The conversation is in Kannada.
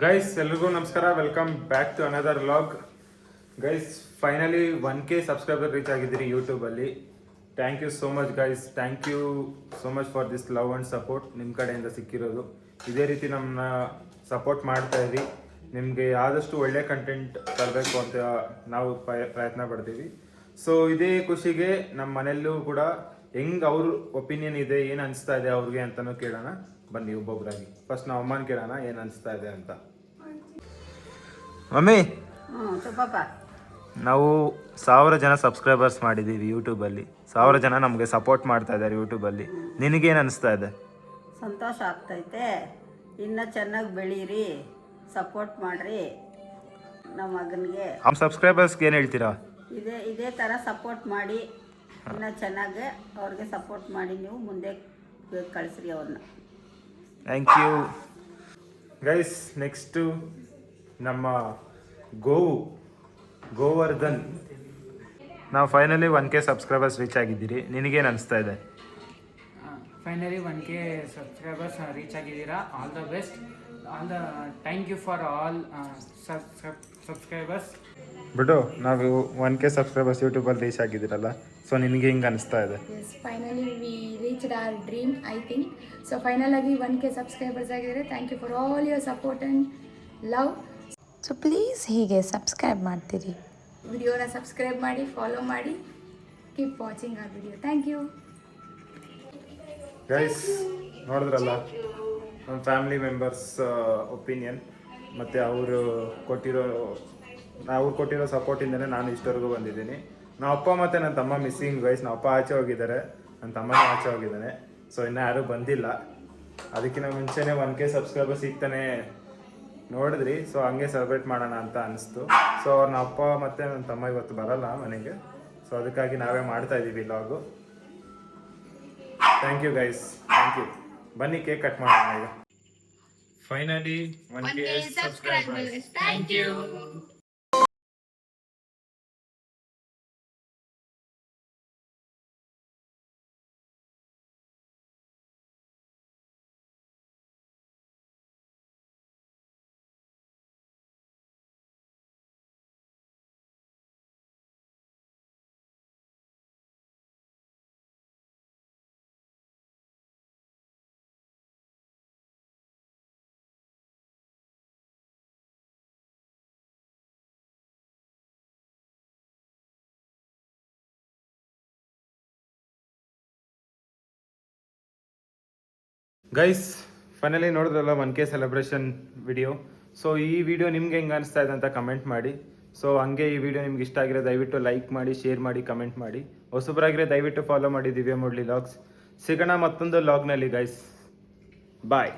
ಗೈಸ್ ಎಲ್ರಿಗೂ ನಮಸ್ಕಾರ, welcome back to another vlog. Guys finally 1K subscriber reach ಆಗಿದ್ದೀರಿ ಯೂಟ್ಯೂಬಲ್ಲಿ. Thank you so much guys, thank you so much for this love and support ನಿಮ್ಮ ಕಡೆಯಿಂದ ಸಿಕ್ಕಿರೋದು. ಇದೇ ರೀತಿ ನಮ್ಮನ್ನ ಸಪೋರ್ಟ್ ಮಾಡ್ತಾ ಇರಿ. ನಿಮಗೆ ಆದಷ್ಟು ಒಳ್ಳೆ ಕಂಟೆಂಟ್ ತರಬೇಕು ಅಂತ ನಾವು ಪ್ರಯತ್ನ ಪಡ್ತೀವಿ. ಸೊ ಇದೇ ಖುಷಿಗೆ ನಮ್ಮ ಮನೆಯಲ್ಲೂ ಕೂಡ ಹೆಂಗೆ ಅವ್ರ ಒಪಿನಿಯನ್ ಇದೆ, ಏನು ಅನಿಸ್ತಾ ಇದೆ ಅವ್ರಿಗೆ ಅಂತಲೂ ಕೇಳೋಣ ಬನ್ನಿ ಒಬ್ಬೊಬ್ಬರಾಗಿ. ಫಸ್ಟ್ ನಾವು ಅಮ್ಮನ ಕೇಳೋಣ ಏನು ಅನಿಸ್ತಾ ಇದೆ ಅಂತ. ಮಮ್ಮಿ, ನಾವು 1000 ಜನ ಸಬ್ಸ್ಕ್ರೈಬರ್ಸ್ ಮಾಡಿದ್ದೀವಿ ಯೂಟ್ಯೂಬಲ್ಲಿ. 1000 ಜನ ನಮಗೆ ಸಪೋರ್ಟ್ ಮಾಡ್ತಾ ಇದ್ದಾರೆ ಯೂಟ್ಯೂಬಲ್ಲಿ. ನಿನಗೇನು ಅನಿಸ್ತಾ ಇದೆ? ಸಂತೋಷ ಆಗ್ತೈತೆ. ಇನ್ನೂ ಚೆನ್ನಾಗಿ ಬೆಳೀರಿ, ಸಪೋರ್ಟ್ ಮಾಡಿರಿ ನಮ್ಮ ಮಗನಿಗೆ. ನಮ್ಮ ಸಬ್ಸ್ಕ್ರೈಬರ್ಸ್ಗೆ ಏನು ಹೇಳ್ತೀರಾ? ಇದೇ ಥರ ಸಪೋರ್ಟ್ ಮಾಡಿ, ಇನ್ನೂ ಚೆನ್ನಾಗಿ ಅವ್ರಿಗೆ ಸಪೋರ್ಟ್ ಮಾಡಿ ನೀವು ಮುಂದೆ ಕಳಿಸ್ರಿ ಅವ್ರನ್ನ. Thank you guys. ನೆಕ್ಸ್ಟು ನಮ್ಮ ಗೋವರ್ಧನ್. ನಾವು ಫೈನಲಿ 1K ಸಬ್ಸ್ಕ್ರೈಬರ್ಸ್ ರೀಚ್ ಆಗಿದ್ದೀರಿ. ನಿನಗೇನು ಅನಿಸ್ತಾ ಇದೆ? ಫೈನಲಿ 1K ಸಬ್ಸ್ಕ್ರೈಬರ್ಸ್ ರೀಚ್ ಆಗಿದ್ದೀರಾ. All the best. Thank you for all subscribers. ಬಿಡು, ನಾವು 1K ಸಬ್ಸ್ಕ್ರೈಬರ್ಸ್ ಯೂಟ್ಯೂಬಲ್ಲಿ ರೀಚ್ ಆಗಿದ್ದೀರಲ್ಲ, ಸೊ ನಿನಗೆ ಹಿಂಗೆ ಅನಿಸ್ತಾ ಇದೆ? Finally we reached our dream, I think. So final ಆಗಿ 1K ಸಬ್ಸ್ಕ್ರೈಬರ್ಸ್ ಆಗಿದ್ದಾರೆ. Thank you for all your support and love. So please ಹೀಗೆ ಸಬ್ಸ್ಕ್ರೈಬ್ ಮಾಡ್ತೀರಿ. ವಿಡಿಯೋನ ಸಬ್ಸ್ಕ್ರೈಬ್ ಮಾಡಿ, ಫಾಲೋ ಮಾಡಿ, keep watching our video. Thank you guys. ನೋಡಿದ್ರಲ್ಲ ನಮ್ಮ ಫ್ಯಾಮಿಲಿ ಮೆಂಬರ್ಸ್ ಒಪಿನಿಯನ್, ಮತ್ತು ಅವ್ರು ಕೊಟ್ಟಿರೋ ಸಪೋರ್ಟಿಂದನೇ ನಾನು ಇಷ್ಟವರೆಗೂ ಬಂದಿದ್ದೀನಿ. ನಮ್ಮ ಅಪ್ಪ ಮತ್ತು ನನ್ನ ತಮ್ಮ ಮಿಸ್ಸಿಂಗ್ ಗೈಸ್. ನಮ್ಮ ಅಪ್ಪ ಆಚೆ ಹೋಗಿದ್ದಾರೆ, ನನ್ನ ತಮ್ಮನೂ ಆಚೆ ಹೋಗಿದ್ದಾನೆ. ಸೊ ಇನ್ನೂ ಯಾರೂ ಬಂದಿಲ್ಲ. ಅದಕ್ಕಿಂತ ಮುಂಚೆನೇ 1K ಸಬ್ಸ್ಕ್ರೈಬರ್ಸ್ ಸಿಗ್ತಾನೆ ನೋಡಿದ್ರಿ. ಸೊ ಹಂಗೆ ಸೆಲೆಬ್ರೇಟ್ ಮಾಡೋಣ ಅಂತ ಅನಿಸ್ತು. ಸೊ ನಮ್ಮ ಅಪ್ಪ ಮತ್ತು ನನ್ನ ತಮ್ಮ ಇವತ್ತು ಬರಲ್ಲ ಮನೆಗೆ. ಸೊ ಅದಕ್ಕಾಗಿ ನಾವೇ ಮಾಡ್ತಾ ಇದ್ದೀವಿ vlog. Thank you guys, thank you. ಬನ್ನಿ ಕೇಕ್ ಕಟ್ ಮಾಡೋಣ ಈಗ. Finally 1K subscribers. Thank you. Guys finally ನೋಡಿದ್ರಲ್ಲ 1K ಸೆಲೆಬ್ರೇಷನ್ ವಿಡಿಯೋ. ಸೊ ಈ ವಿಡಿಯೋ ನಿಮ್ಗೆ ಹೆಂಗೆ ಅನಿಸ್ತಾ ಇದೆ ಅಂತ ಕಮೆಂಟ್ ಮಾಡಿ. ಸೊ ಹಂಗೆ ಈ ವಿಡಿಯೋ ನಿಮ್ಗೆ ಇಷ್ಟ ಆಗಿರೋ ದಯವಿಟ್ಟು ಲೈಕ್ ಮಾಡಿ, ಶೇರ್ ಮಾಡಿ, ಕಮೆಂಟ್ ಮಾಡಿ. ಹೊಸಬರಾಗಿರೋ ದಯವಿಟ್ಟು ಫಾಲೋ ಮಾಡಿ ದಿವ್ಯ ಮುರಳಿ ವ್ಲಾಗ್ಸ್. ಸಿಗೋಣ ಮತ್ತೊಂದು ವ್ಲಾಗ್ನಲ್ಲಿ ಗೈಸ್. ಬಾಯ್.